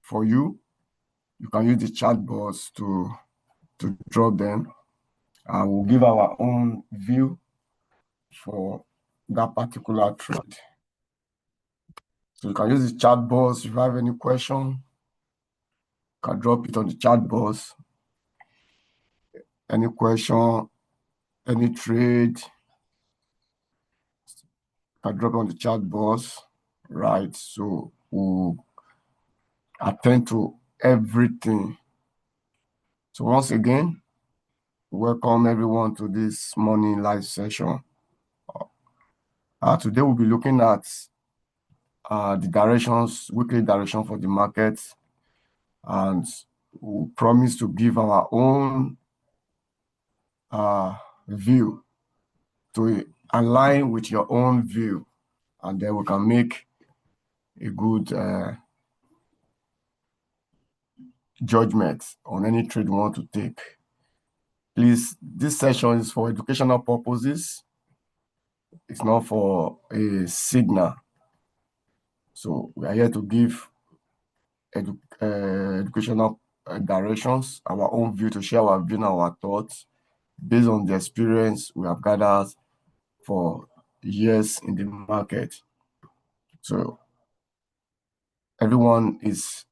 for you. You can use the chat box to drop them. We'll give our own view for that particular trade. So you can use the chat box. If you have any question, you can drop it on the chat box. Any question, any trade, you can drop on the chat box, right? So we'll attend to everything. So once again, welcome everyone to this morning live session. Today we'll be looking at the directions, weekly direction for the market, and we promise to give our own view to align with your own view, and then we can make a good judgment on any trade we want to take. Please, this session is for educational purposes. It's not for a signal. So we are here to give educational directions, our own view, to share our view and our thoughts based on the experience we have gathered for years in the market. So everyone is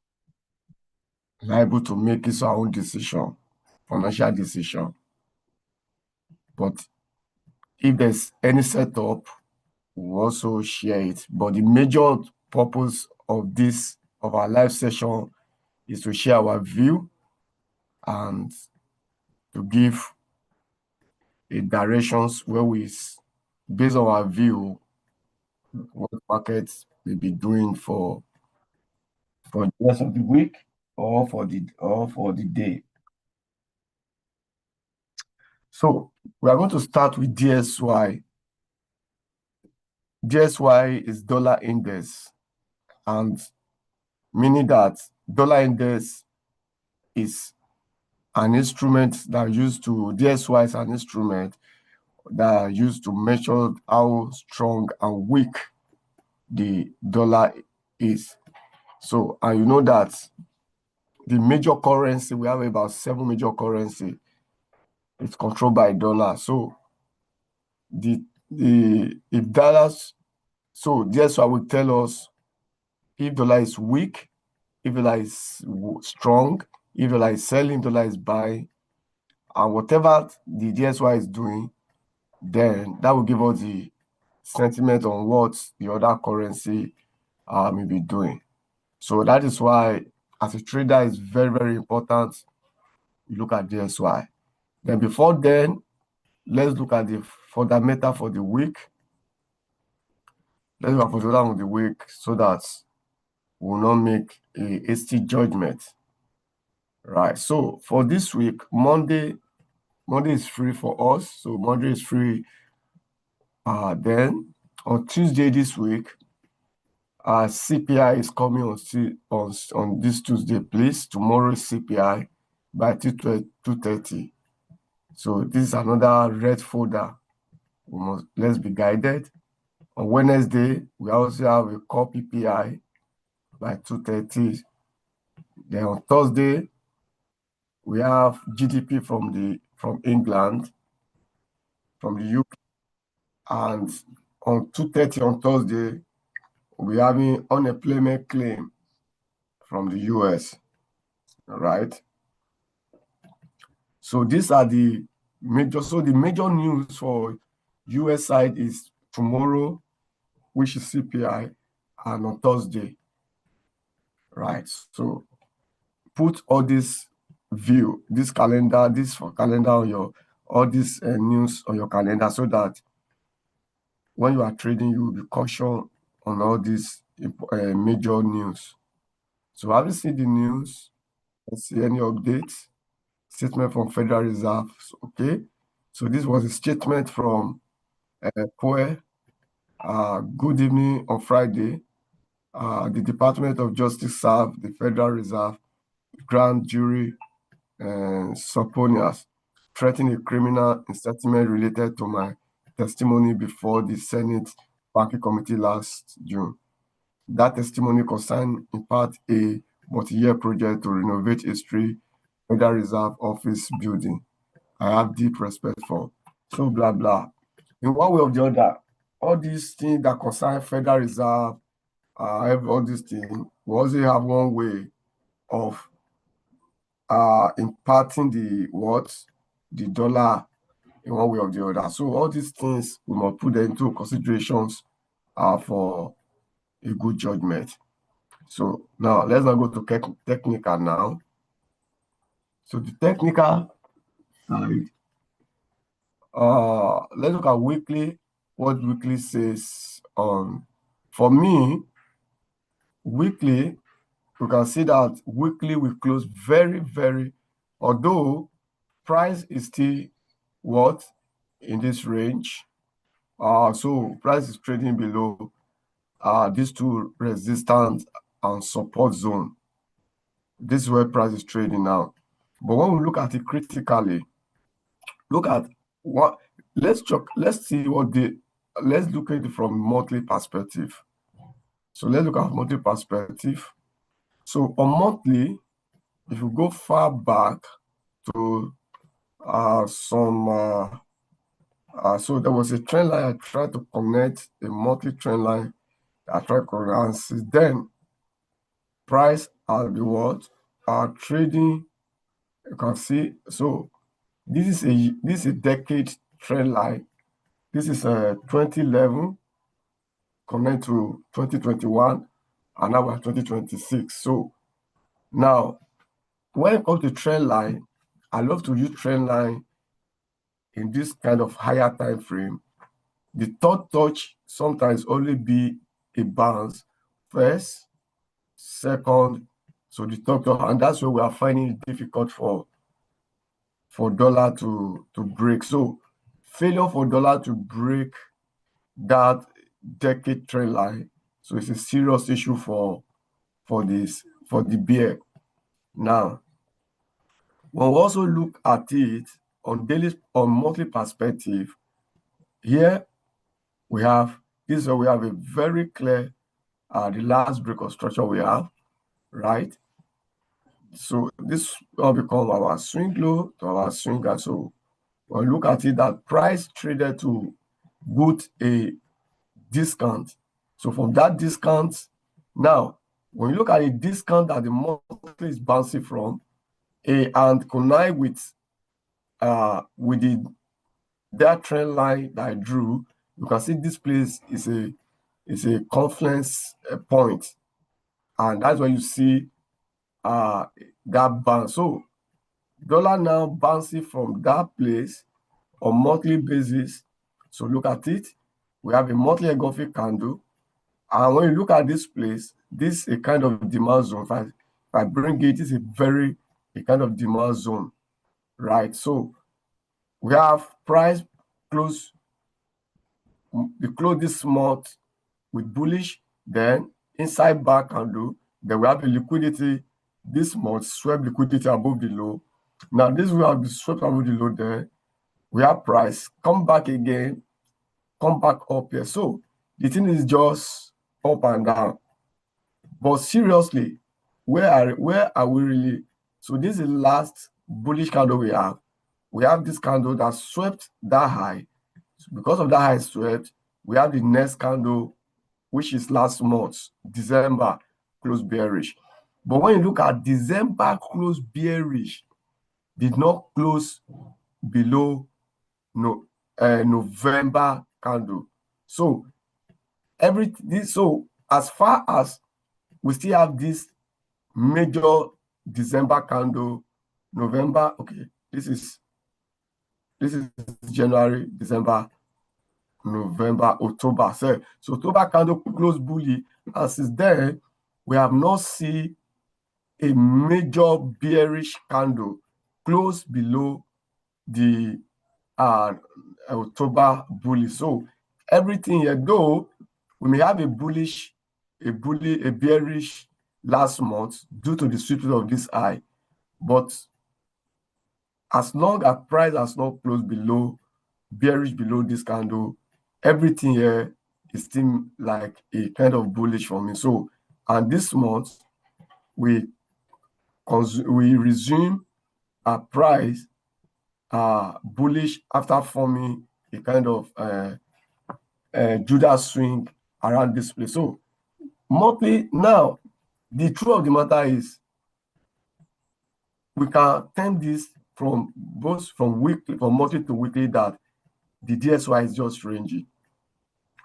liable to make his own decision, financial decision. But if there's any setup, we'll also share it. But the major purpose of this, of our live session, is to share our view and to give a directions where we, based on our view, what markets may be doing for the rest of the week or for the day. So we are going to start with DXY. DXY is dollar index, and meaning that dollar index is an instrument that used to, DXY is an instrument that are used to measure how strong and weak the dollar is. So, and you know that the major currency, we have about 7 major currency, it's controlled by dollar. So if dollars, so DXY will tell us if dollar is weak, if dollar is strong, if dollar is selling, dollar is buying, and whatever the DXY is doing, then that will give us the sentiment on what the other currency may be doing. So that is why, as a trader, it's very, very important you look at DXY. Then before then, let's look at the fundamental for the week. Let's look at fundamental for the week so that we will not make a hasty judgment. Right. So for this week, Monday is free for us. So Monday is free. Then on Tuesday this week, CPI is coming on this Tuesday, please. Tomorrow is CPI by 2:30. So this is another red folder. Let's be guided. On Wednesday, we also have a core PPI by 2:30. Then on Thursday, we have GDP from England, from the UK, and on 2:30 on Thursday, we have an unemployment claim from the US. All right. So these are the major. So the major news for US side is tomorrow, which is CPI, and on Thursday. Right. So put all this view, this calendar, this for calendar on your, all this news on your calendar, so that when you are trading, you will be cautious on all these major news. So have you seen the news? Let's see any updates. Statement from Federal Reserve. Okay. So this was a statement from Powell. Good evening on Friday. The Department of Justice served the Federal Reserve grand jury subpoenas threatening a criminal indictment related to my testimony before the Senate Banking Committee last June. That testimony concerned in part a multi-year project to renovate a Federal Reserve office building. I have deep respect for. So blah blah. In one way or the other, all these things that concern Federal Reserve, all these things, we also have one way of imparting the dollar in one way or the other. So all these things we must put them into considerations for a good judgment. So now let's not go to technical now. So the technical side, let's look at weekly, what weekly says. For me, weekly, we can see that weekly we close very, although price is still what in this range. So price is trading below these two resistance and support zone. This is where price is trading now. But when we look at it critically, look at what let's see what let's look at it from monthly perspective. So let's look at monthly perspective. So on monthly, if you go far back to so there was a trend line I tried to connect, a monthly trend line I tried to connect, and since then price at the what are trading. You can see, so this is a decade trend line. This is a 2011 connect to 2021, and now we're 2026. So now when it comes to trend line, I love to use trend line in this kind of higher time frame. The third touch sometimes only be a bounce first, second, so the third touch, and that's where we are finding it difficult for dollar to break. So failure for dollar to break that decade trend line, so it's a serious issue for the bear. Now, when we also look at it on monthly perspective, here we have this, so we have a very clear the last break of structure we have, right? So this will become our swing low to our swing high. So when we look at it, that price traded to boot a discount. So from that discount, now when you look at a discount that the monthly is bouncing from, and connive with that trend line that I drew, you can see this place is a confluence point, and that's where you see that bounce. So dollar now bouncing from that place on monthly basis. So look at it. We have a monthly engulfing candle, and when you look at this place, this is a kind of demand zone. If I bring it, it's a kind of demand zone, right? So we have price close this month with bullish, then inside back candle, then we have a liquidity this month, swept liquidity above the low. Now this will have the swept above the low there. We have price come back again, come back up here. So the thing is just up and down. But seriously, where are we really? So this is the last bullish candle we have. We have this candle that swept that high. So because of that high swept, we have the next candle, which is last month, December, close bearish. But when you look at December close bearish, did not close below November candle. So so as far as we still have this major December candle, November, okay, this is January, December, November, October. So October candle close bully, and since then we have not seen a major bearish candle close below the October bully. So everything here, though we may have a bearish last month due to the sweeping of this high, but as long as price has not closed bearish below this candle, everything here it seems like a kind of bullish for me. So, and this month we resume our price bullish after forming a kind of Judas swing around this place. So monthly now, the truth of the matter is we can turn this from both from monthly to weekly, that the DXY is just ranging.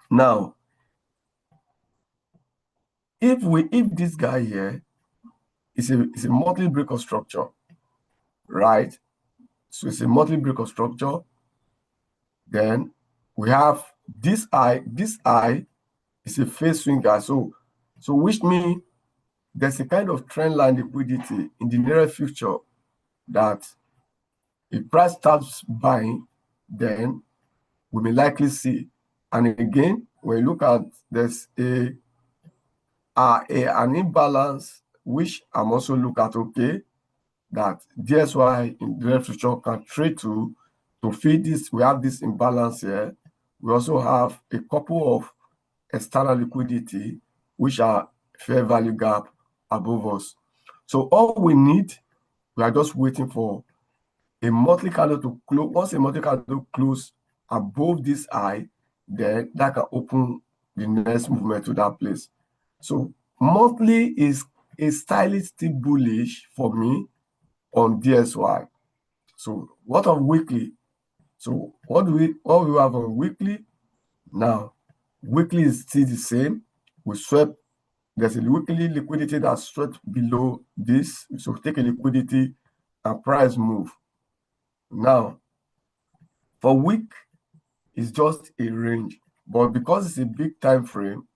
Now, if this guy here is a monthly break of structure, right? So it's a monthly break of structure. Then we have this eye. This eye is a phase swinger. So which means there's a kind of trend line liquidity in the near future that if price starts buying, then we may likely see. And again, when you look at, there's an imbalance, which I'm also look at, okay, that DXY in the near future can trade to feed this. We have this imbalance here. We also have a couple of external liquidity, which are fair value gap above us. So all we need, we are just waiting for a monthly candle to close. Once a monthly candle close above this high, then that can open the next movement to that place. So monthly is a stylistic bullish for me on DXY. So what of weekly? So what do we have on weekly? Now, weekly is still the same. We swept. There's a weekly liquidity that swept below this. So take a liquidity and price move. Now, for week, it's just a range, but because it's a big time frame,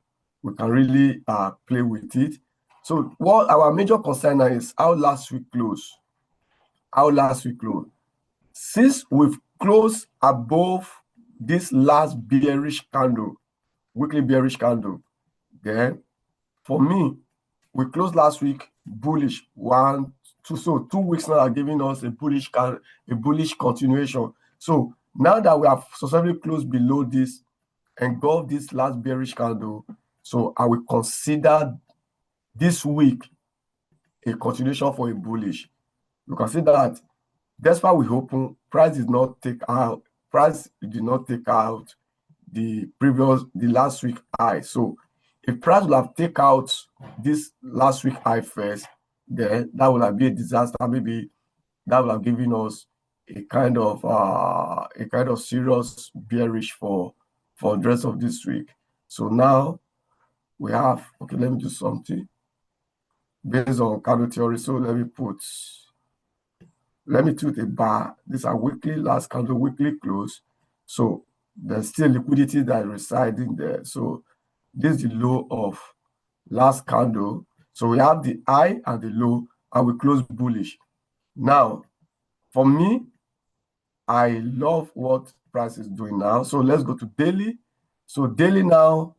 we can really play with it. So what our major concern now is how last week closed. Since we've closed above this last bearish candle, weekly bearish candle, then for me, we closed last week bullish 1, 2. So 2 weeks now are giving us a bullish continuation. So now that we have successfully closed below this and got this last bearish candle, so I will consider this week a continuation for a bullish. You can see that despite we open, price did not take out the last week high. So if price will have take out this last week high first, then that will have been a disaster. Maybe that will have given us a kind of serious bearish for the rest of this week. So now we have, okay, let me do something based on candle theory. So let me put a bar. These are weekly, last candle, weekly close. So there's still liquidity that is residing there. So this is the low of last candle. So we have the high and the low, and we close bullish. Now, for me, I love what price is doing now. So let's go to daily. So daily now,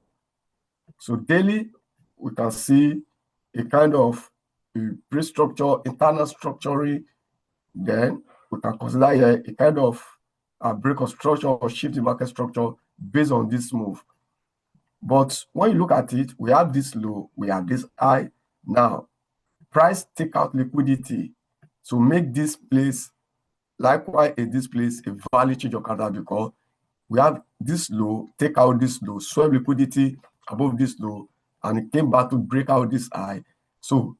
we can see a kind of pre-structure, internal structuring. Then we can consider here a kind of a break of structure or shift in market structure based on this move. But when you look at it, we have this low, we have this high. Now, price take out liquidity to make this place, likewise in this place, a value change of candle, because we have this low, take out this low, swap liquidity above this low, and it came back to break out this high. So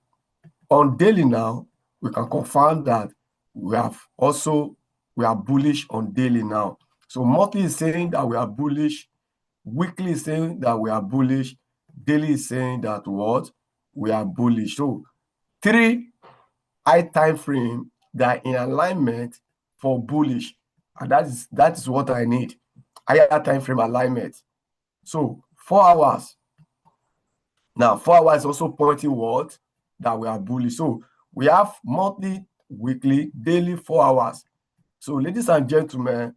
on daily now, we can confirm that we are bullish on daily now. So monthly is saying that we are bullish, weekly is saying that we are bullish, daily is saying that what? We are bullish. So 3 high time frame that are in alignment for bullish, and that is what I need. Higher time frame alignment. So 4 hours. Now 4 hours also pointing what? That we are bullish. So we have monthly, weekly, daily, 4 hours. So ladies and gentlemen,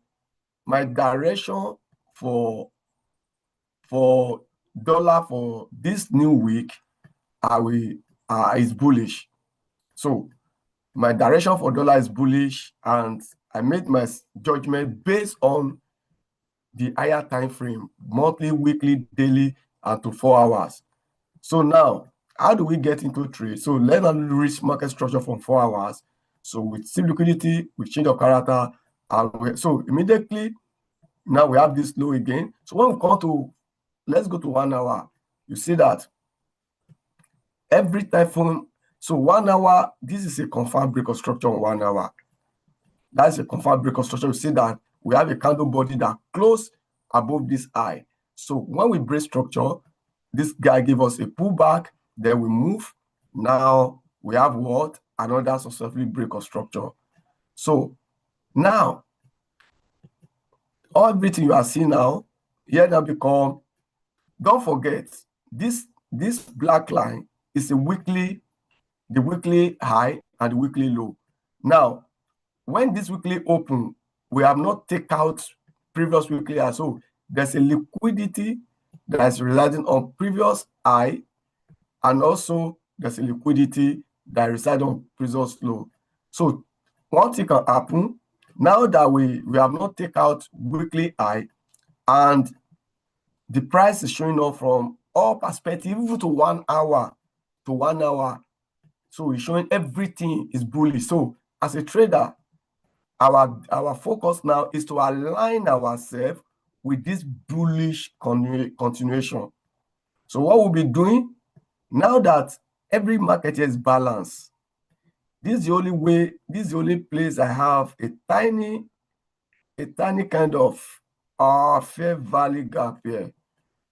my direction for dollar for this new week is bullish. So my direction for dollar is bullish, and I made my judgment based on the higher time frame, monthly, weekly, daily, and to 4 hours. So now, how do we get into trade? So let's reach market structure from 4 hours. So with see liquidity, we change of character, and so immediately now we have this low again. So when we come to, let's go to 1 hour, you see that every time from, so 1 hour, this is a confirmed break of structure on 1 hour. That's a confirmed break of structure. You see that we have a candle body that close above this high. So when we break structure, this guy gave us a pullback, then we move. Now we have what? Another successfully break of structure. So now, everything you are seeing now, here now become, don't forget, this black line is the weekly high and the weekly low. Now, when this weekly open, we have not take out previous weekly high. So there's a liquidity that is residing on previous high, and also there's a liquidity that resides on previous low. So one thing can happen now that we have not take out weekly high, and the price is showing up from all perspective, even to 1 hour to 1 hour. So it's showing everything is bullish. So as a trader, our focus now is to align ourselves with this bullish continuation. So what we'll be doing now that every market is balanced, this is the only way, this is the only place I have a tiny kind of fair value gap here.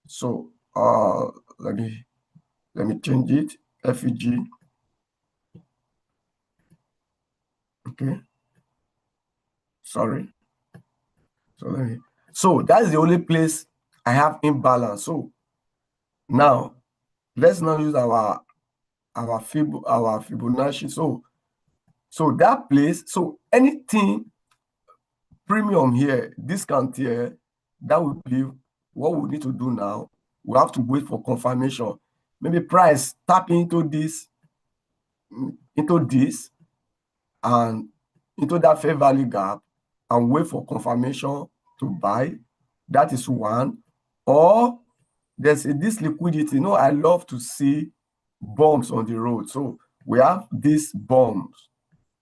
So let me change it. FEG. Okay. Sorry. So that's the only place I have imbalance. So now let's now use our Fibonacci. So that place, so anything premium here, discount here, that would be what we need to do now. We have to wait for confirmation. Maybe price tap into this, and into that fair value gap, and wait for confirmation to buy. That is one. Or there's this liquidity. I love to see bumps on the road. So we have these bumps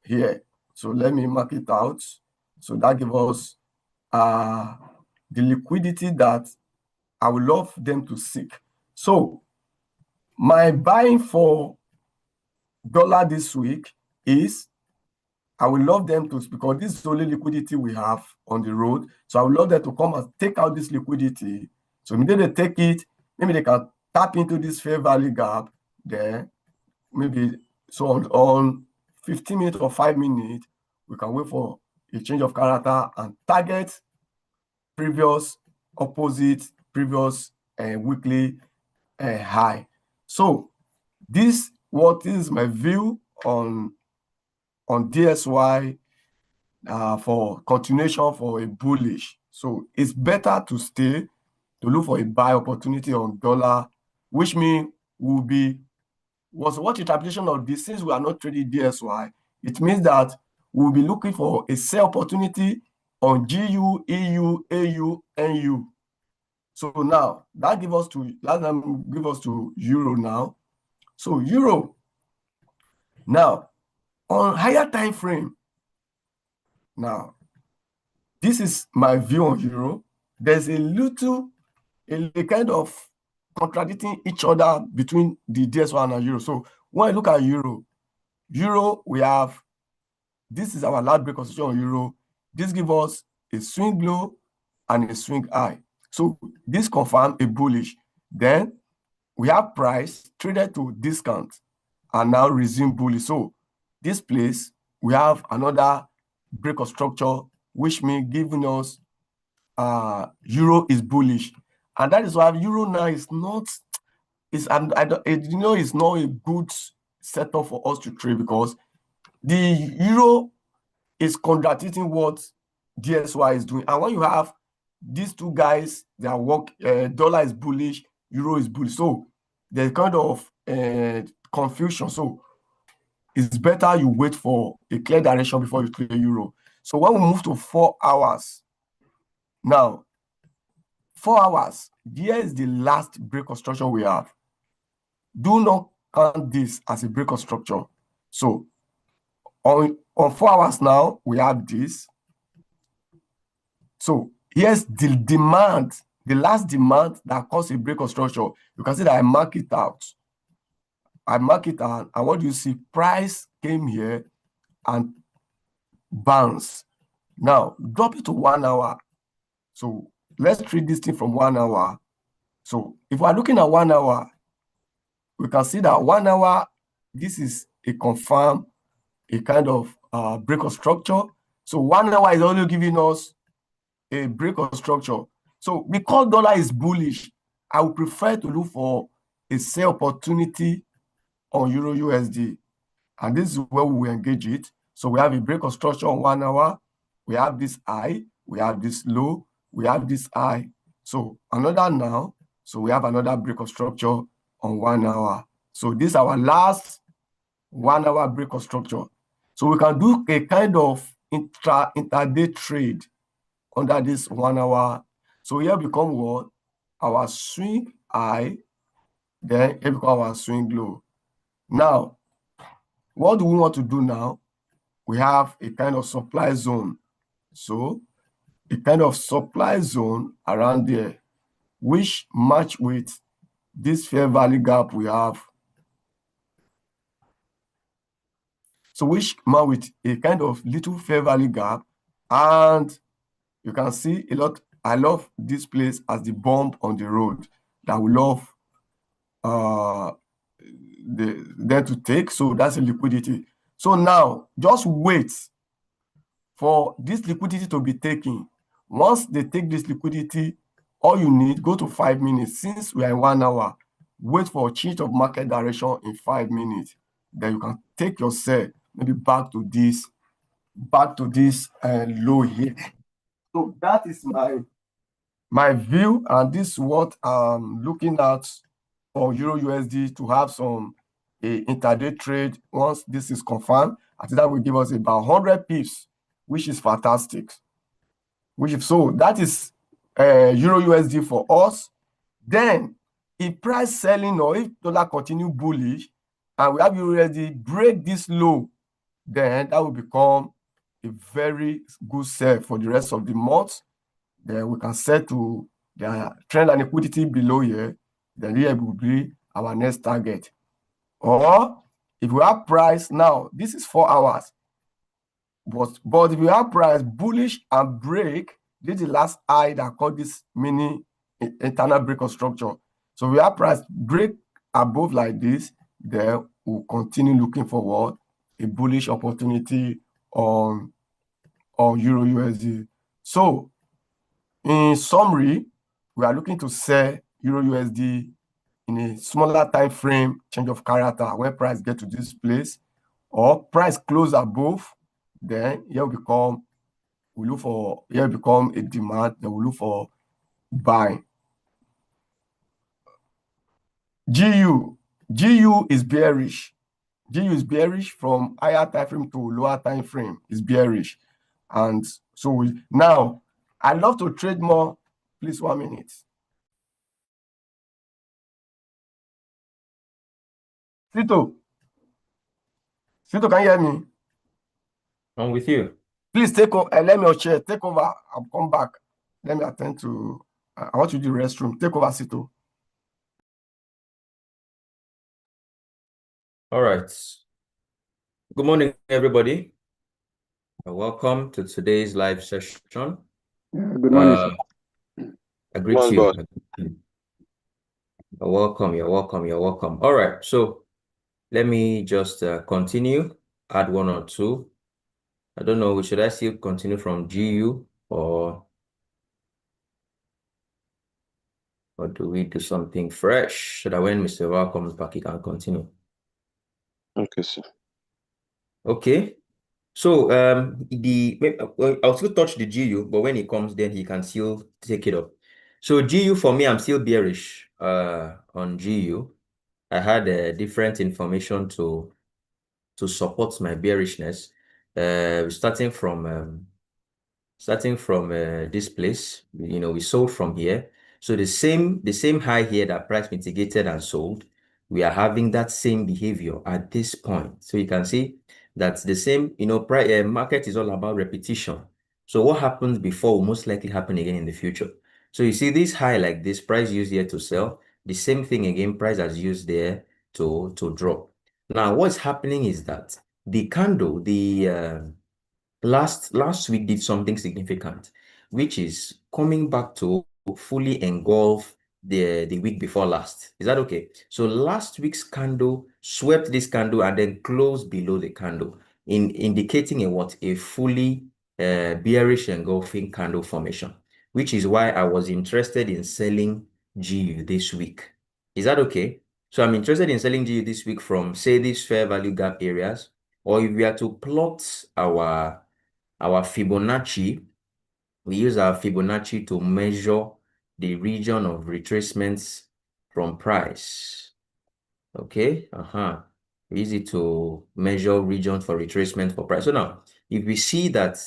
here. So let me mark it out. So that gives us the liquidity that I would love them to seek. So my buying for dollar this week is, I would love them to, because this is the only liquidity we have on the road. So I would love them to come and take out this liquidity. So immediately they take it, maybe they can tap into this fair value gap there. Maybe so on 15 minutes or 5 minutes, we can wait for a change of character and target previous weekly high. So this what is my view on DSY for continuation for a bullish. So it's better to stay to look for a buy opportunity on dollar, which means what interpretation of this, since we are not trading DSY, it means that we'll be looking for a sell opportunity on GU, EU, AU, NU. So now that give us to euro now. So euro now on higher time frame. Now this is my view on euro. There's a kind of contradicting each other between the DSY and euro. So when I look at euro, we have, this is our last break of structure on euro. This gives us a swing low and a swing high. So this confirms a bullish. Then we have price traded to discount and now resume bullish. So this place, we have another break of structure, which means giving us euro is bullish. And that is why euro now is not, it's not a good setup for us to trade, because the euro is contradicting what DSY is doing. And when you have these two guys, their work, dollar is bullish, euro is bullish. So there's kind of confusion. So it's better you wait for a clear direction before you trade euro. So when we move to 4 hours, now 4 hours. Here is the last break of structure we have. Do not count this as a break of structure. So on 4 hours now, we have this. So here's the demand, the last demand that caused a break of structure. You can see that I mark it out. And what do you see? Price came here and bounce. Now drop it to 1 hour. So let's treat this thing from 1 hour. So if we're looking at 1 hour, we can see that 1 hour, this is a confirm, a kind of break of structure. So 1 hour is only giving us a break of structure. So because dollar is bullish, I would prefer to look for a sell opportunity on Euro USD. And this is where we will engage it. So we have a break of structure on 1 hour. We have this high, we have this low, we have this high. So another now, so we have another break of structure on 1 hour. So this is our last 1 hour break of structure. So we can do a kind of intraday trade under this 1 hour. So here become what? Our swing high, then here become our swing low. Now, what do we want to do now? We have a kind of supply zone. So a kind of supply zone around there, which match with this fair value gap we have. So which match with a kind of little fair value gap. And you can see a lot. I love this place as the bump on the road that we love them to take. So that's a liquidity. So now just wait for this liquidity to be taken. Once they take this liquidity, all you need, go to 5 minutes. Since we are in 1 hour, wait for a change of market direction in 5 minutes. Then you can take your sell maybe back to this low here. So that is my view, and this is what I'm looking at for Euro USD to have some intraday trade. Once this is confirmed, I think that will give us about 100 pips, which is fantastic. So that is Euro USD for us. Then if price selling or if dollar continue bullish and we have Euro USD break this low, then that will become a very good sell for the rest of the month. Then we can set to the trend and liquidity below here. Then here will be our next target. Or if we have price now, this is 4 hours. But if we have price bullish and break, this is the last high that called this mini internal break of structure. So we have price break above like this, then we'll continue looking forward a bullish opportunity on Euro USD. So in summary, we are looking to sell Euro USD in a smaller time frame change of character when price get to this place, or price close above, then here we become a demand, then we look for buying. GU is bearish. GU is bearish from higher time frame to lower time frame. Is bearish. And so now I love to trade more. Please, 1 minute. Sito, can you hear me? I'm with you. Please take over. Let me chair. Take over. I'll come back. Let me attend to. I want to do the restroom. Take over, Sito. All right. Good morning, everybody. Welcome to today's live session. Good morning. I greet you. You're welcome. You're welcome. All right. So let me just continue. Add 1 or 2. I don't know. Should I still continue from GU or do we do something fresh so that when Mr. Val comes back, he can continue? Okay, sir. Okay. So I'll still touch the GU, but when he comes, then he can still take it up. So GU for me, I'm still bearish on GU. I had different information to support my bearishness. Starting from this place, we sold from here. So the same high here that price mitigated and sold, we are having that same behavior at this point. So you can see that's the same, market is all about repetition. So what happens before will most likely happen again in the future. So you see this high like this, price used here to sell, the same thing again, price has used there to drop. Now, what's happening is that the candle, last week did something significant, which is coming back to fully engulf the week before last. Is that okay? So last week's candle swept this candle and then closed below the candle, indicating a fully bearish engulfing candle formation, which is why I was interested in selling GU this week. Is that okay? So I'm interested in selling GU this week from, say, these fair value gap areas, or if we are to plot our Fibonacci, we use our Fibonacci to measure the region of retracements from price. Okay, easy to measure region for retracement for price. So now, if we see that,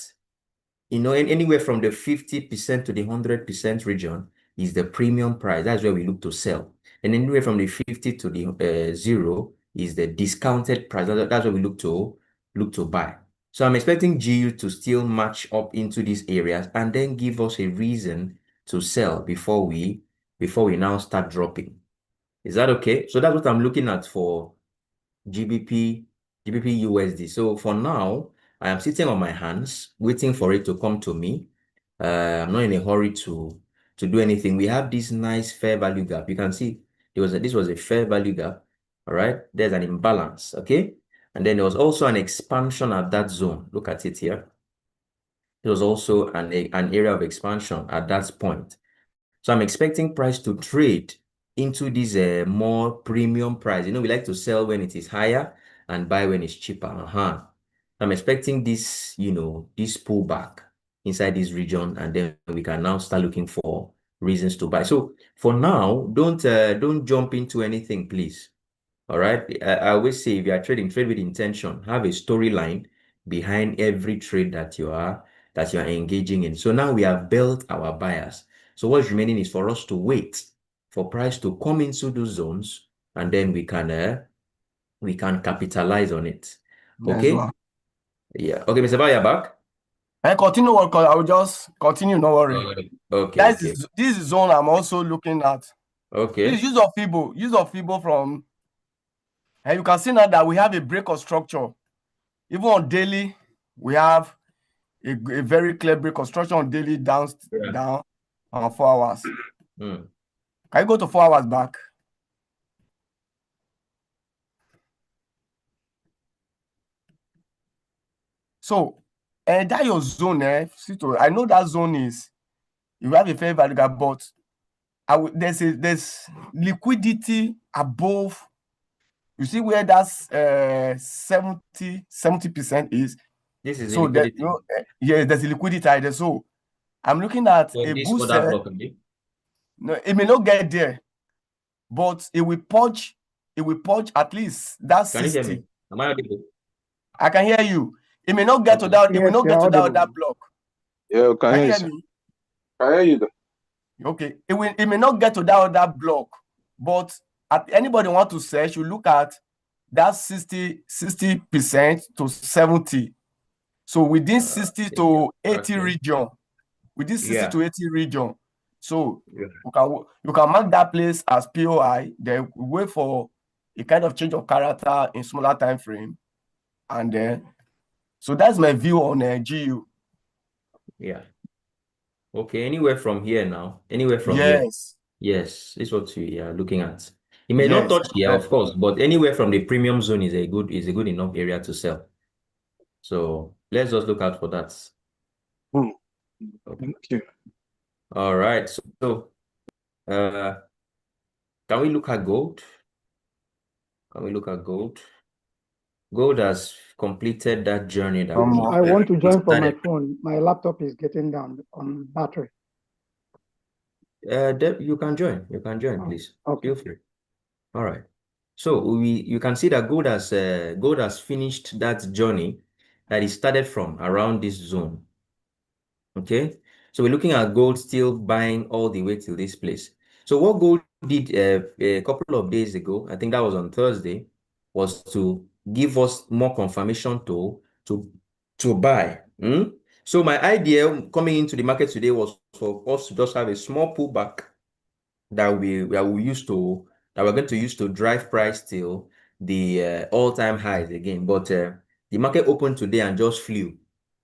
anywhere from the 50% to the 100% region is the premium price, that's where we look to sell. And anywhere from the 50 to the 0 is the discounted price. That's where we look to buy. So I'm expecting GU to still match up into these areas and then give us a reason to sell before we now start dropping. Is that okay? So that's what I'm looking at for GBP USD. So for now, I am sitting on my hands, waiting for it to come to me. I'm not in a hurry to do anything. We have this nice fair value gap. You can see this was a fair value gap. All right, there's an imbalance. Okay, and then there was also an expansion at that zone. Look at it here. There was also an area of expansion at that point. So I'm expecting price to trade into this more premium price. We like to sell when it is higher and buy when it's cheaper. I'm expecting this, this pullback inside this region, and then we can now start looking for reasons to buy. So for now, don't jump into anything, please. All right. I always say, if you are trading, trade with intention. Have a storyline behind every trade that you are engaging in. So now we have built our buyers. So what's remaining is for us to wait for price to come into those zones, and then we can capitalize on it. Okay. Well. Yeah. Okay, Mr. Ba, you're back. Continue work. I will just continue. No worry. Okay. This is zone I'm also looking at. Okay. This use of Fibo from. And you can see now that we have a break of structure. Even on daily, we have a very clear break of structure on daily down on 4 hours. Can you go to 4 hours back? So, that your zone, I know that zone is, you have a fair value gap, but there's liquidity above. You see where that's 70% is. This is so liquidity. Yes, there's a liquidity there. So I'm looking at a boost. No, it may not get there, but it will punch at least that 60. Can you hear me? Am I audible? I can hear you. It may not get to that. It will not get to that block. Yeah, can you hear me? Can hear you. Okay. It may not get to that block, but anybody want to search, you look at that 60% to 70. So within 60 to 80 region, within 60 to 80 region. So you can mark that place as POI. Then wait for a kind of change of character in smaller time frame, and then so that's my view on GU. Yeah. Okay. Anywhere from here now. Anywhere from here. Yes, this is what we are looking at. It may not touch here, of course, but anywhere from the premium zone is a good enough area to sell. So let's just look out for that. Okay. Thank you. All right. So can we look at gold? Gold has completed that journey that I want to join from my phone. My laptop is getting down on battery. You can join, please. Okay. Feel free. All right. So you can see that gold has finished that journey that it started from around this zone. Okay. So we're looking at gold still buying all the way till this place. So what gold did a couple of days ago, I think that was on Thursday, was to give us more confirmation to buy. So my idea coming into the market today was for us to just have a small pullback that we're going to use to drive price till the all-time highs again. But the market opened today and just flew,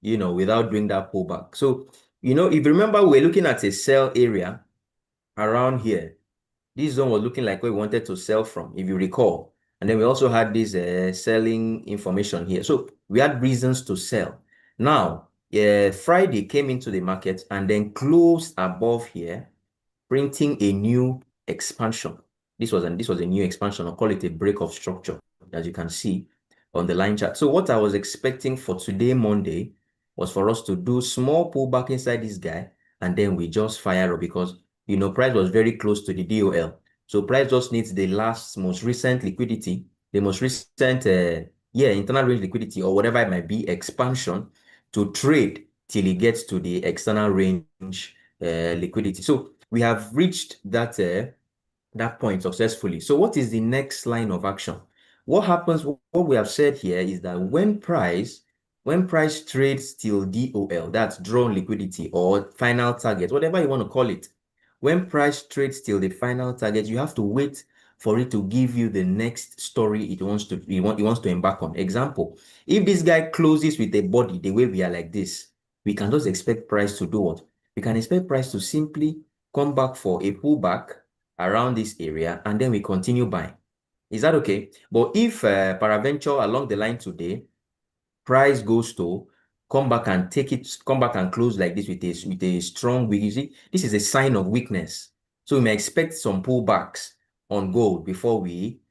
without doing that pullback. So, if you remember, we're looking at a sell area around here. This zone was looking like where we wanted to sell from, if you recall. And then we also had this selling information here. So we had reasons to sell. Now, Friday came into the market and then closed above here, printing a new expansion. This was a new expansion. I'll call it a break of structure, as you can see on the line chart. So what I was expecting for today, Monday, was for us to do small pullback inside this guy, and then we just fire up because price was very close to the DOL. So price just needs the most recent liquidity, the most recent internal range liquidity, or whatever it might be, expansion, to trade till it gets to the external range liquidity. So we have reached that point successfully. So what is the next line of action? What happens, what we have said here is that when price trades till DOL, that's drawn liquidity or final target, whatever you want to call it, when price trades till the final target, you have to wait for it to give you the next story it wants to embark on. Example, if this guy closes with a body the way we are like this, we can just expect price to do what? We can expect price to simply come back for a pullback around this area, and then we continue buying. Is that okay? But if peradventure along the line today, price goes to come back and close like this with a strong weak, you see, this is a sign of weakness. So we may expect some pullbacks on gold before we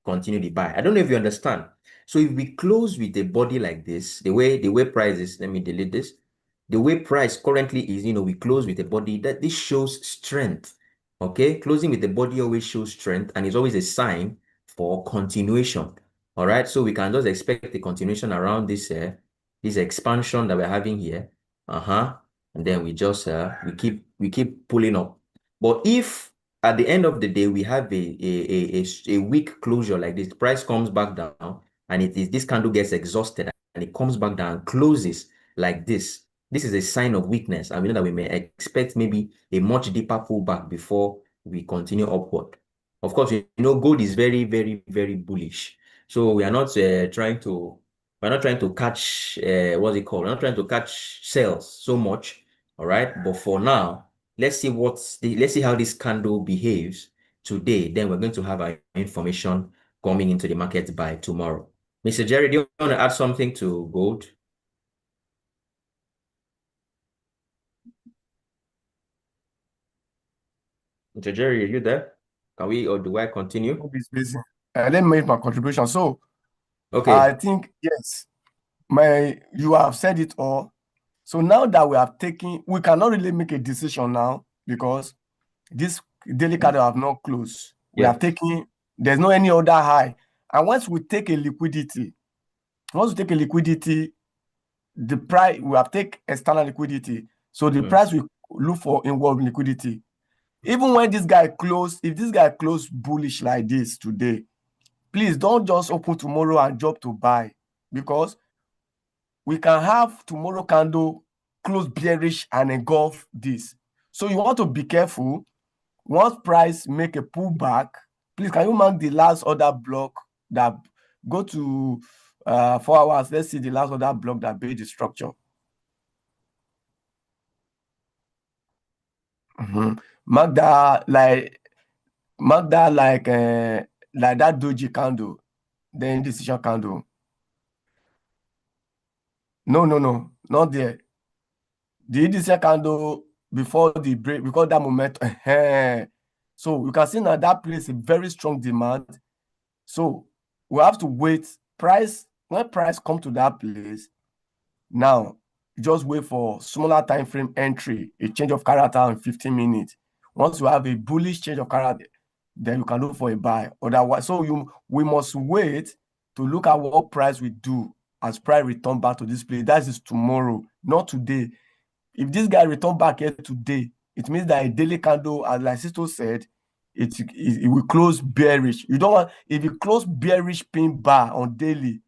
continue the buy. I don't know if you understand. So if we close with a body like this, the way price is, let me delete this. The way price currently is, we close with a body that this shows strength. Okay, closing with the body always shows strength and is always a sign for continuation. All right, so we can just expect the continuation around this expansion that we're having here. And then we just we keep pulling up. But if at the end of the day we have a weak closure like this, the price comes back down and this candle gets exhausted and it comes back down and closes like this. This is a sign of weakness, and we know that we may expect maybe a much deeper pullback before we continue upward. Of course, gold is very, very, very bullish. So we are not trying to catch what's it called? We're not trying to catch sales so much. All right. But for now, let's see how this candle behaves today. Then we're going to have our information coming into the market by tomorrow. Mr. Jerry, do you want to add something to gold? Mr. Jerry, are you there? Can we, or do I continue? Let me make my contribution. So, okay, I think yes, you have said it all. So now that we cannot really make a decision now because this daily candle have not closed. We have taken. There's no any other high, and once we take a liquidity, the price we have take external liquidity. So the price we look for inward liquidity. Even when this guy closed, if this guy closed bullish like this today, please don't just open tomorrow and drop to buy, because we can have tomorrow candle close bearish and engulf this. So you want to be careful. Once price make a pullback, please can you mark the last order block that go to 4 hours? Let's see the last order block that build the structure. Mark that like that doji candle, the indecision candle. No, not there. The indecision candle before the break, because that momentum. So you can see now that place a very strong demand. So we have to wait. When price come to that place, now just wait for smaller time frame entry, a change of character in 15 minutes. Once you have a bullish change of character, then you can look for a buy. Otherwise, we must wait to look at what price we do as price return back to this place. That is tomorrow, not today. if this guy return back here today, it means that a daily candle, as like Sisto said, it will close bearish. You don't want, if you close bearish pin bar on daily,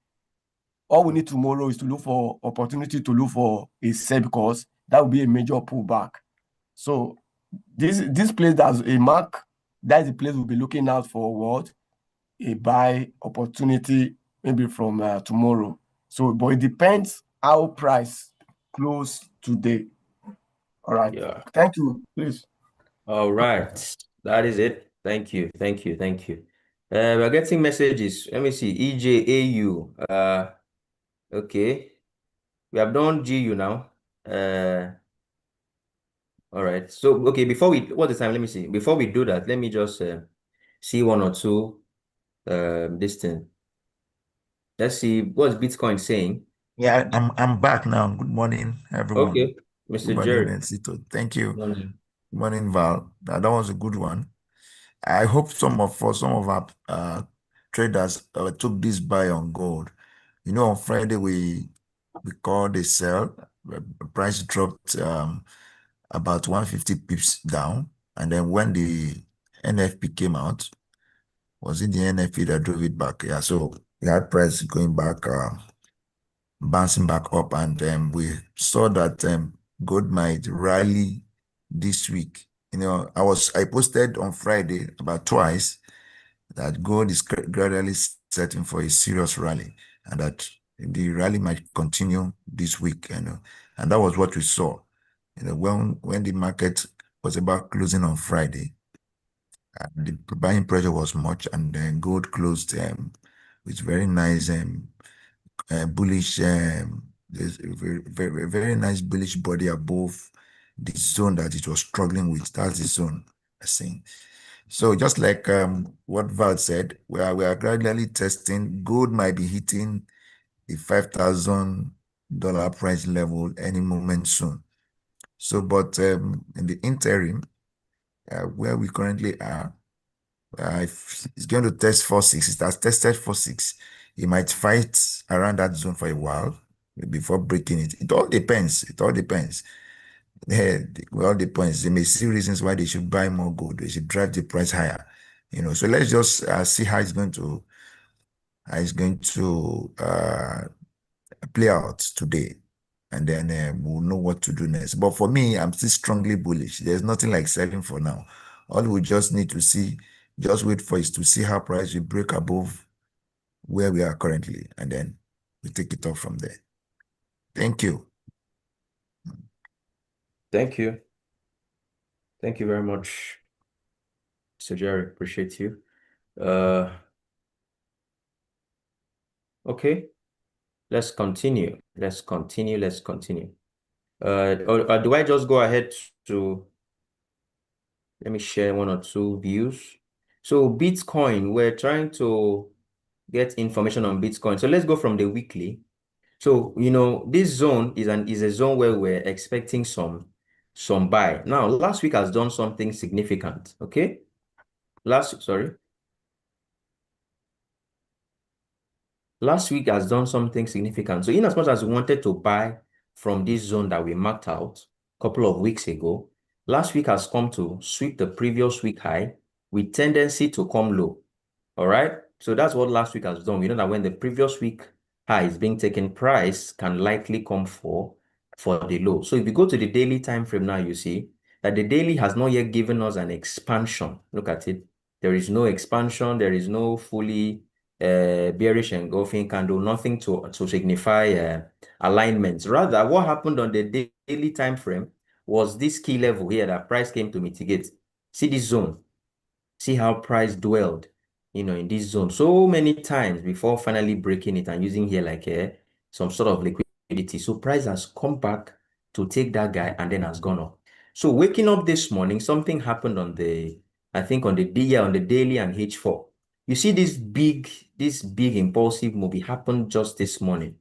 all we need tomorrow is to look for opportunity to look for a sell, because that will be a major pullback. So this place that's a mark, that's the place we'll be looking out for what? A buy opportunity maybe from tomorrow. So, but it depends how price close today. All right. Yeah. Thank you, please. All right. That is it. Thank you. Thank you. Thank you. We're getting messages. Let me see. EJAU. Okay. We have done GU now. All right. So, okay, what's the time? Let me see. Before we do that, let me just see one or two this thing. Let's see what's Bitcoin saying. Yeah, I'm back now. Good morning, everyone. Okay, Mr. Good morning, Jerry. Sito. Thank you. Morning. Good morning, Val. That was a good one. I hope some of our traders took this buy on gold. You know, on Friday we called a sell. The price dropped about 150 pips down, and then when the NFP came out, was it the NFP that drove it back? Yeah, so we had price going back, bouncing back up, and we saw that gold might rally this week. You know, I posted on Friday about twice that gold is gradually setting for a serious rally, and that the rally might continue this week. You know, and that was what we saw. You know, when the market was about closing on Friday, the buying pressure was much, and then gold closed with very nice bullish, there's a very nice bullish body above the zone that it was struggling with. That's the zone I think. So just like what Val said, we are gradually testing. Gold might be hitting the $5,000 price level any moment soon. So, but in the interim, where we currently are, if it's going to test 4.6. It has tested 4.6. It might fight around that zone for a while before breaking it. It all depends. It all depends. It all depends. They may see reasons why they should buy more gold. They should drive the price higher. You know. So let's just see how it's going to play out today, and then we'll know what to do next. But for me, I'm still strongly bullish. There's nothing like selling for now. All we just need to see, just wait for is to see how price will break above where we are currently, and then we take it off from there. Thank you. Thank you. Thank you very much, Mr. Jerry. Appreciate you. Okay, let's continue. Let's continue. Or do I just go ahead to, let me share one or two views. So Bitcoin, we're trying to get information on Bitcoin. So let's go from the weekly. So, you know, this zone is a zone where we're expecting some buy. Now, last week has done something significant, okay? Last week has done something significant. So in as much as we wanted to buy from this zone that we marked out a couple of weeks ago, last week has come to sweep the previous week high with tendency to come low. All right. So that's what last week has done. We know that when the previous week high is being taken, price can likely come for the low. So if you go to the daily time frame now, you see that the daily has not yet given us an expansion. Look at it. There is no expansion. There is no fully bearish engulfing candle, nothing to signify alignments. Rather, what happened on the daily time frame was this key level here that price came to mitigate. See this zone. See how price dwelled, you know, in this zone so many times before finally breaking it and using here like some sort of liquidity. So price has come back to take that guy and then has gone up. So waking up this morning, something happened on the, I think on the daily and H4. You see this big impulsive move. It happened just this morning.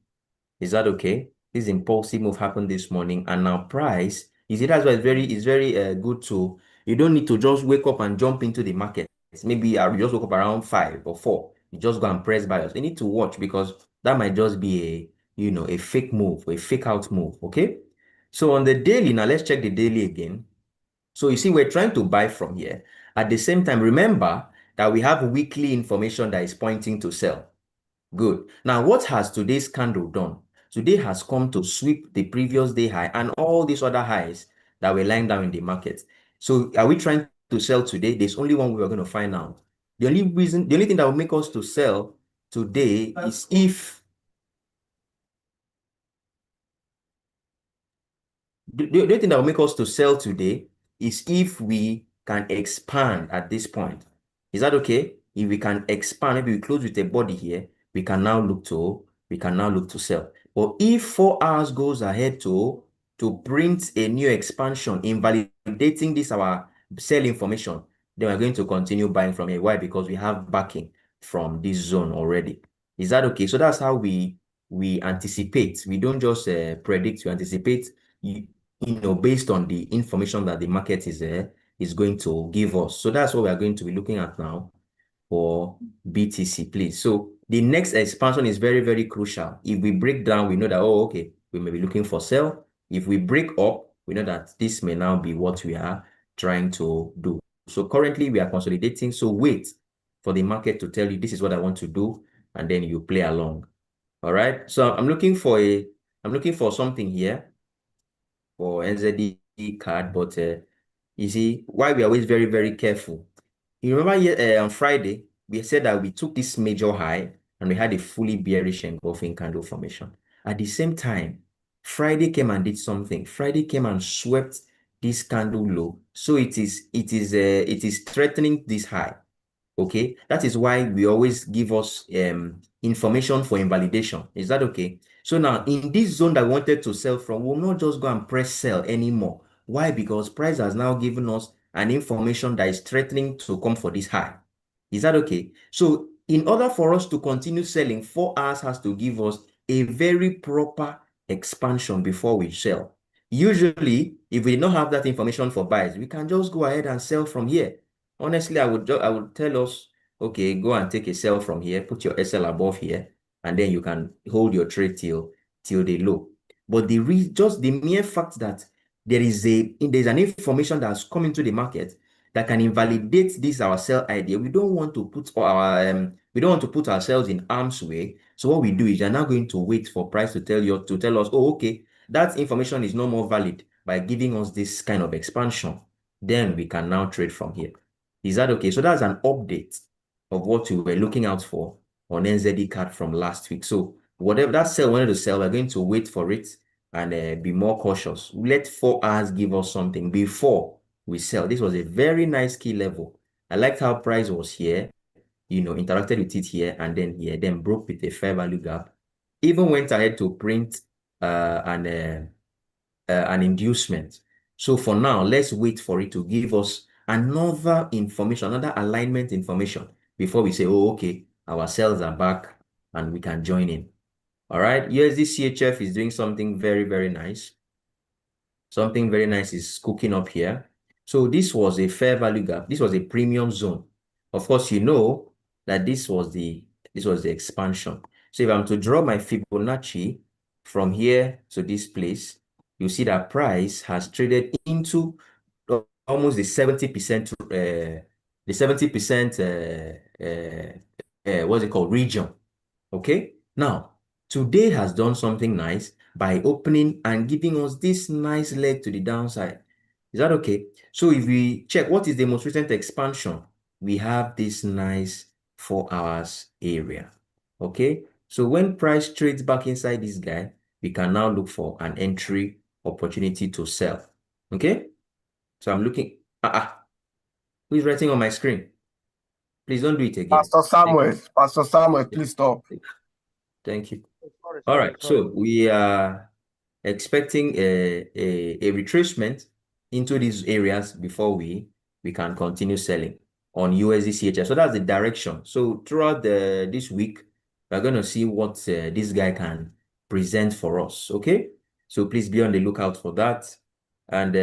Is that okay? This impulsive move happened this morning, and now price, you see, that's why it's very good to, you don't need to just wake up and jump into the market. Maybe you just woke up around 5 or 4. You just go and press buyers. You need to watch, because that might just be a, you know, a fake move, a fake out move. Okay. So on the daily, now let's check the daily again. So you see, we're trying to buy from here. At the same time, remember that we have weekly information that is pointing to sell. Good. Now, what has today's candle done? Today has come to sweep the previous day high and all these other highs that were lying down in the market. So are we trying to sell today? There's only one way we're going to find out. The only thing that will make us to sell today is if the only thing that will make us to sell today is if we can expand at this point. Is that okay? If we can expand, maybe we close with a body here, we can now look to sell. But if 4 hours goes ahead to print a new expansion, invalidating this our sell information, then we're going to continue buying from here. Why? Because we have backing from this zone already. Is that okay? So that's how we anticipate. We don't just predict, we anticipate, based on the information that the market is going to give us. So that's what we are going to be looking at now for BTC, please. So the next expansion is very, very crucial. If we break down, we know that, oh, okay, we may be looking for sell. If we break up, we know that this may now be what we are trying to do. So currently we are consolidating. So wait for the market to tell you this is what I want to do, and then you play along. All right. So I'm looking for something here for NZD card, but you see why we are always very, very careful. You remember on Friday, we said that we took this major high and we had a fully bearish engulfing candle formation. At the same time, Friday came and did something. Friday came and swept this candle low. So it is threatening this high. Okay, that is why we always give us information for invalidation. Is that okay? So now in this zone that we wanted to sell from, we'll not just go and press sell anymore. Why? Because price has now given us an information that is threatening to come for this high. Is that okay? So in order for us to continue selling, 4 hours has to give us a very proper expansion before we sell. Usually, if we did not have that information for buys, we can just go ahead and sell from here. Honestly, I would tell us, okay, go and take a sell from here, put your SL above here, and then you can hold your trade till the low. But just the mere fact that there's an information that's come into the market that can invalidate this our sell idea. We don't want to put ourselves in harm's way. So what we do is you're now going to wait for price to tell us, oh, okay, that information is no more valid by giving us this kind of expansion. Then we can now trade from here. Is that okay? So that's an update of what we were looking out for on NZD card from last week. So whatever that sell wanted to sell, we're going to wait for it and be more cautious. Let 4 hours give us something before we sell. This was a very nice key level. I liked how price was here, interacted with it here and then here, then broke with a fair value gap. Even went ahead to print an inducement. So for now, let's wait for it to give us another alignment information before we say, oh, okay, our sales are back and we can join in. All right, USD CHF is doing something very, very nice. Something very nice is cooking up here. So this was a fair value gap. This was a premium zone. Of course, you know that this was the expansion. So if I'm to draw my Fibonacci from here to this place, you see that price has traded into almost the 70% what's it called, region. Okay, now today has done something nice by opening and giving us this nice leg to the downside. Is that okay? So if we check what is the most recent expansion, we have this nice 4 hours area. Okay, so when price trades back inside this guy, we can now look for an entry opportunity to sell. Okay, so I'm looking. Who is writing on my screen? Please don't do it again. Pastor Samuel, please stop. Thank you. Sorry, All right, sorry. so we are expecting a retracement into these areas before we can continue selling on USD CHF. So that's the direction. So throughout this week, we're going to see what this guy can present for us. Okay, so please be on the lookout for that. And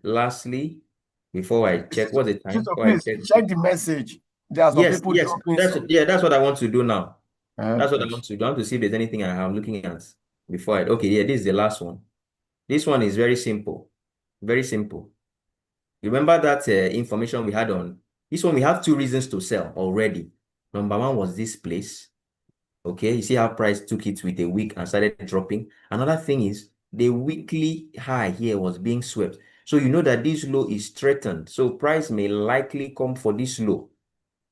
lastly, before I check what the time, please check the message. There's some people dropping. That's what I want to do now. That's what I want to do. I want to see if there's anything I'm looking at before this is the last one. This one is very simple. Very simple. Remember that information we had on this one? We have two reasons to sell already. Number one was this place. Okay, you see how price took it with a week and started dropping. Another thing is the weekly high here was being swept. So you know that this low is threatened. So price may likely come for this low.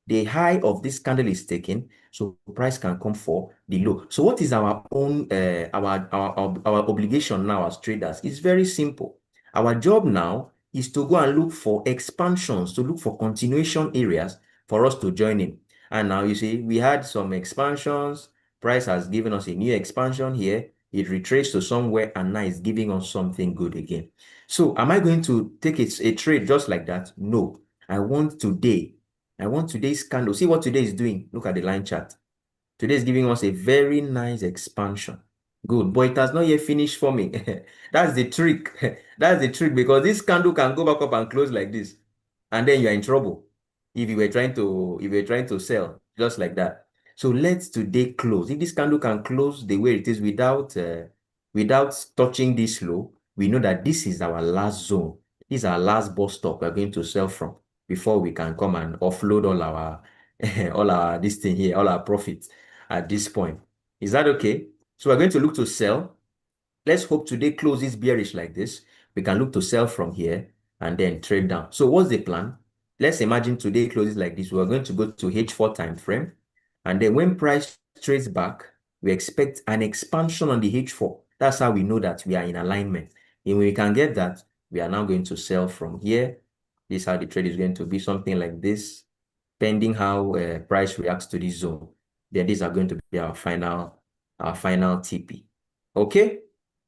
The high of this candle is taken, so price can come for the low. So what is our own our obligation now as traders? It's very simple. Our job now is to go and look for expansions, to look for continuation areas for us to join in. And now you see, we had some expansions. Price has given us a new expansion here. It retraced to somewhere, and now it's giving us something good again. So am I going to take a trade just like that? No. I want today's candle. See what today is doing. Look at the line chart. Today is giving us a very nice expansion. Good, but it has not yet finished forming. That's the trick. That's the trick, because this candle can go back up and close like this, and then you're in trouble if you were trying to sell just like that. So let's today close. If this candle can close the way it is without touching this low, we know that this is our last zone. This is our last bus stop we're going to sell from before we can come and offload all our this thing here, all our profits at this point. Is that okay? So we're going to look to sell. Let's hope today closes bearish like this. We can look to sell from here and then trade down. So what's the plan? Let's imagine today closes like this. We're going to go to H4 time frame. And then when price trades back, we expect an expansion on the H4. That's how we know that we are in alignment. And when we can get that, we are now going to sell from here. This is how the trade is going to be, something like this, pending how price reacts to this zone. Then these are going to be our final TP. Okay?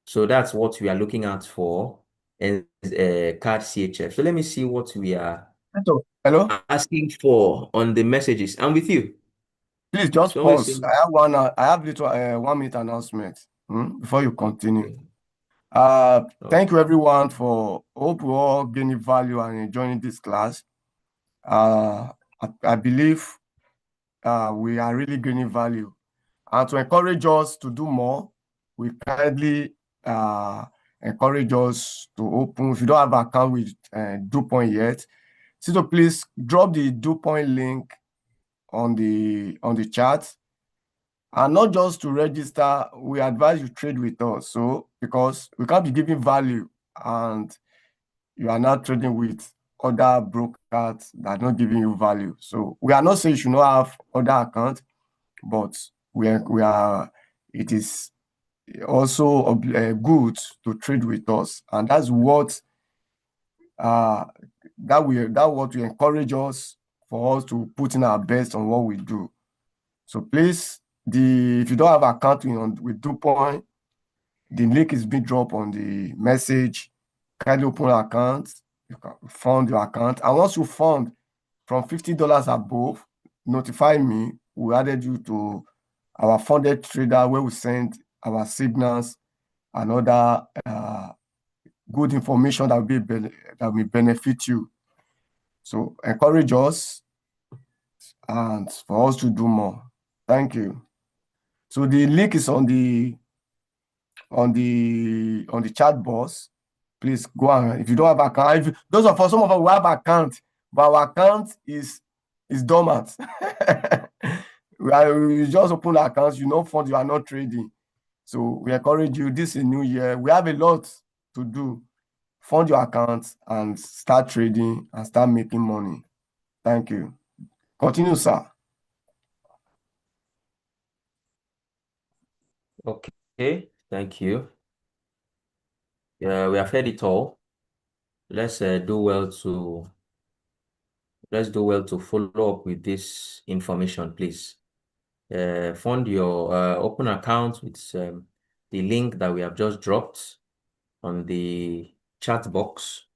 So that's what we are looking at for CAD CHF. So let me see what we are Hello? asking for on the messages. I'm with you. Please just Someone pause. say- I have little 1 minute announcement before you continue. Okay. Thank you everyone for hope we all gaining value and enjoying this class. I believe we are really gaining value. And to encourage us to do more, we kindly encourage us to open. If you don't have an account with DuPont yet, so please drop the DuPont link on the chat. And not just to register, we advise you trade with us. So because we can't be giving value and you are not trading with other brokers that are not giving you value. So we are not saying you should not have other accounts, but it is also good to trade with us, and that's what what we encourage us for us to put in our best on what we do. So please, if you don't have an account with DuPont, the link is being dropped on the message. Kindly open an account. You can fund your account, and once you fund from $50 above, notify me. We added you to our funded trader where we send our signals and other good information that will benefit you. So encourage us and for us to do more. Thank you. So the link is on the chat box. Please go on. If you don't have account, some of us will have account, but our account is dormant. We just open accounts, fund, you are not trading. So we encourage you, this is a new year. We have a lot to do. Fund your accounts and start trading and start making money. Thank you. Continue, sir. Okay, thank you. Yeah, we have heard it all. Let's do well to follow up with this information, please. Fund your open account with the link that we have just dropped on the chat box,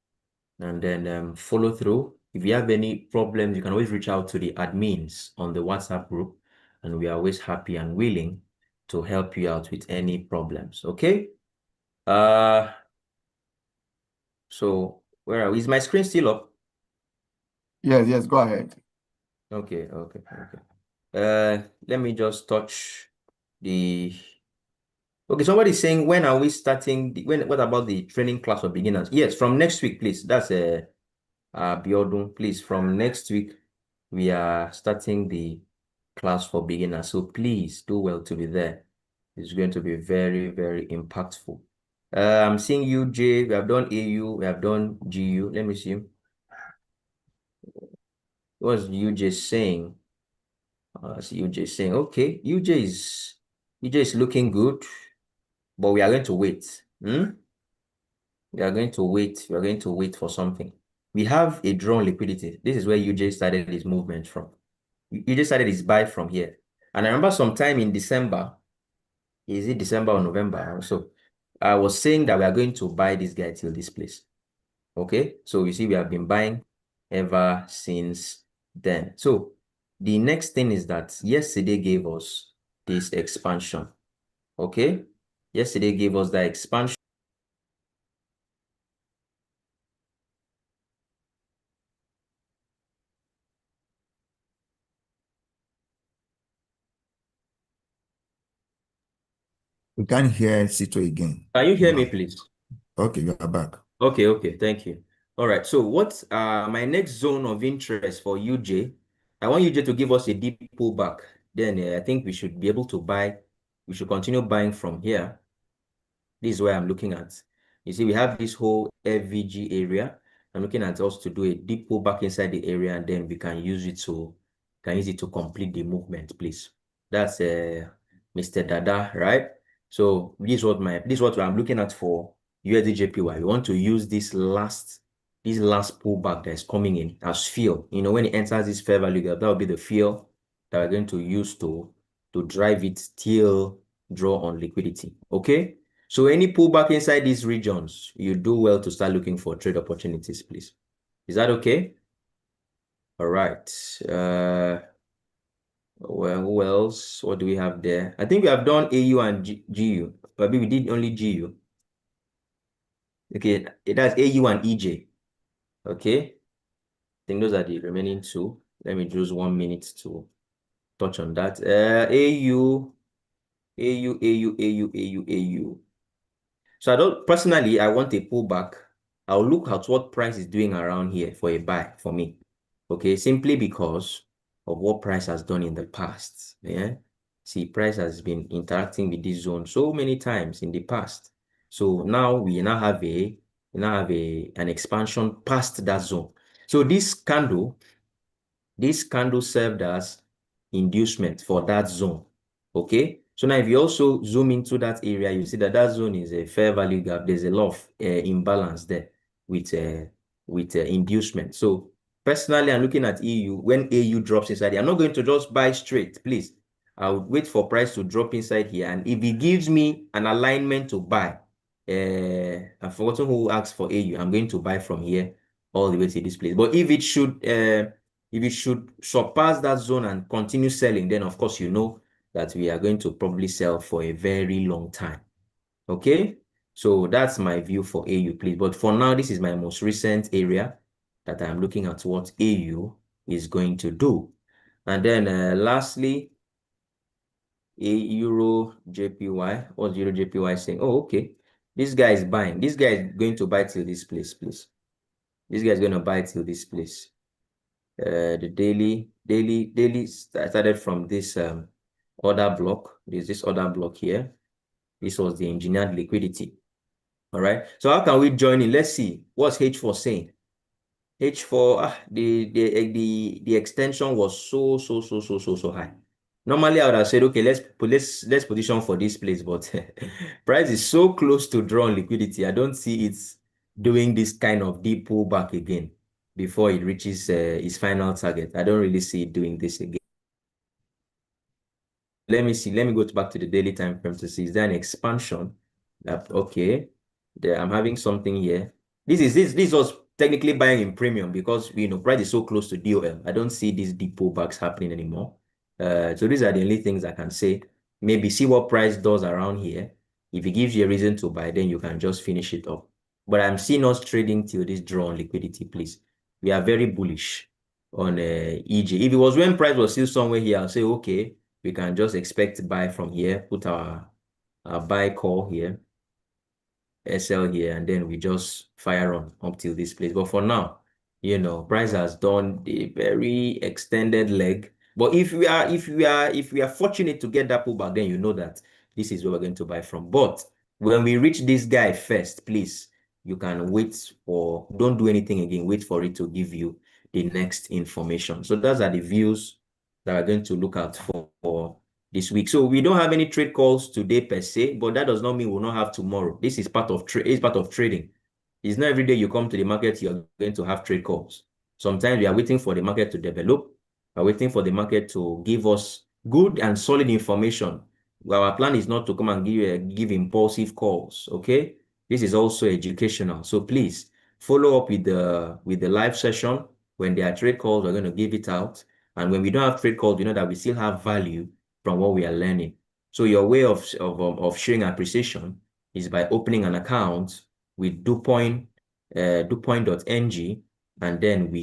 and then follow through. If you have any problems, you can always reach out to the admins on the WhatsApp group, and we are always happy and willing to help you out with any problems. Okay. So where are we? Is my screen still up? Yes, go ahead. Okay. Let me just touch the Okay, somebody's saying, when are we starting? What about the training class for beginners? Yes, from next week, please. That's Biodun, please. From next week, we are starting the class for beginners. So please do well to be there. It's going to be very, very impactful. I'm seeing UJ. We have done AU. We have done GU. Let me see. What's UJ saying? See UJ saying, okay, UJ is looking good, but we are going to wait. We are going to wait. We are going to wait for something. We have a drawn liquidity. This is where UJ started his movement from. UJ started his buy from here. And I remember sometime in December, is it December or November? So I was saying that we are going to buy this guy till this place. Okay, so you see, we have been buying ever since then. So the next thing is that yesterday gave us this expansion. Okay, yesterday gave us that expansion. We can't hear Sito again. Can you hear me, please? Okay, you are back. Okay, thank you. All right, so what's my next zone of interest for UJ? I want UJ to give us a deep pullback. Then I think we should be able to buy. We should continue buying from here. This is where I'm looking at. You see, we have this whole FVG area. I'm looking at us to do a deep pullback inside the area, and then we can use it to complete the movement, please. That's Mr. Dada, right? So this is what I'm looking at for USDJPY. We want to use this last pullback that's coming in as fuel. You know, when it enters this fair value gap, that will be the fuel that we're going to use to drive it till draw on liquidity. Okay. So any pullback inside these regions, you do well to start looking for trade opportunities, please. Is that okay? All right. Well, who else? What do we have there? I think we have done AU and GU. Maybe we did only GU. Okay, that's AU and EJ. Okay. I think those are the remaining two. Let me use 1 minute to touch on that. AU. So I want a pullback. I'll look at what price is doing around here for a buy for me. Okay, simply because of what price has done in the past. Yeah. See, price has been interacting with this zone so many times in the past. So now we have an expansion past that zone. So this candle served as inducement for that zone. Okay. So now if you also zoom into that area, you see that zone is a fair value gap. There's a lot of imbalance there with inducement. So personally, I'm looking at EU. When AU drops inside here, I'm not going to just buy straight, please. I would wait for price to drop inside here. And if it gives me an alignment to buy, I've forgotten who asked for AU. I'm going to buy from here all the way to this place. But if it should surpass that zone and continue selling, then of course you know that we are going to probably sell for a very long time. Okay, so that's my view for AU, please. But for now, this is my most recent area that I'm looking at what AU is going to do. And then lastly, Euro JPY. What's Euro JPY saying? Oh, okay. This guy is buying. This guy is going to buy till this place, please. This guy is going to buy till this place. The daily started from this order block. There's this order block here. This was the engineered liquidity. All right. So how can we join in? Let's see. What's H4 saying? H4, the extension was so high. Normally I would have said, okay, let's position for this place, but price is so close to draw on liquidity. I don't see it doing this kind of deep pullback again before it reaches its final target. I don't really see it doing this again. Let me see. Let me go back to the daily time frame to see, is there an expansion? Okay, there, I'm having something here. This was technically buying in premium because price is so close to DOL. I don't see these deep pullbacks happening anymore. So these are the only things I can say. Maybe see what price does around here. If it gives you a reason to buy, then you can just finish it up. But I'm seeing us trading till this draw on liquidity, please. We are very bullish on EJ. If it was when price was still somewhere here, I'll say, okay, we can just expect to buy from here, put our buy call here, SL here, and then we just fire on up till this place. But for now, you know, price has done a very extended leg. But if we are fortunate to get that pullback, then you know that this is where we're going to buy from. But when we reach this guy first, please, you can wait for, don't do anything again, wait for it to give you the next information. So those are the views that we're going to look out for this week. So we don't have any trade calls today per se, but that does not mean we'll not have tomorrow. This is part of trading. It's not every day you come to the market, you're going to have trade calls. Sometimes we are waiting for the market to develop. We're waiting for the market to give us good and solid information. Well, our plan is not to come and give impulsive calls, okay? This is also educational. So please follow up with the live session. When there are trade calls, we're going to give it out. And when we don't have trade calls, we know that we still have value from what we are learning. So your way of showing appreciation is by opening an account with DuPoint, DuPoint.ng, and then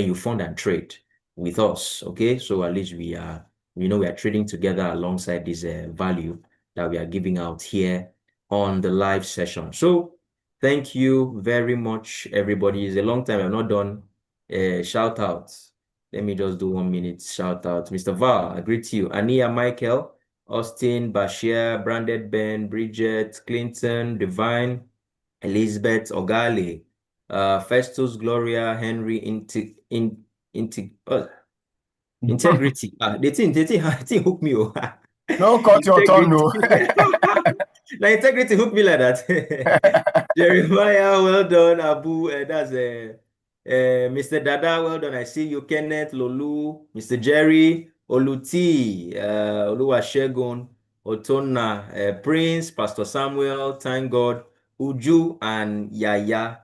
you fund and trade with us. Okay, so at least we are trading together alongside this value that we are giving out here on the live session. So thank you very much, everybody. It's a long time I've not done shout outs. Let me just do 1 minute shout out. Mr. Val, I greet you. Ania Michael, Austin, Bashir, Branded Ben, Bridget, Clinton, Divine, Elizabeth, Ogali, Festus, Gloria, Henry, Integrity. They think hook me. Don't cut your tongue, no. Now Integrity hook me like that. Jeremiah, well done. Abu, that's Mr. Dada, well done. I see you. Kenneth, Lolu, Mr. Jerry, Oluti, Oluwasegun, Otona, Prince, Pastor Samuel, thank God, Uju, and Yaya.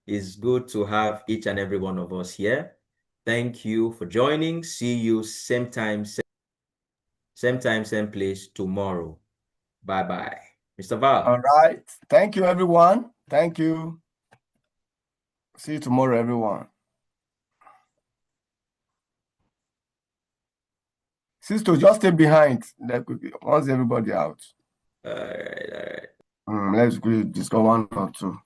It's good to have each and every one of us here. Thank you for joining. See you same time, same place tomorrow. Bye-bye. Mr. Val. All right. Thank you, everyone. Thank you. See you tomorrow, everyone. Sister, just stay behind. Once everybody out. All right. Let's discuss one or two.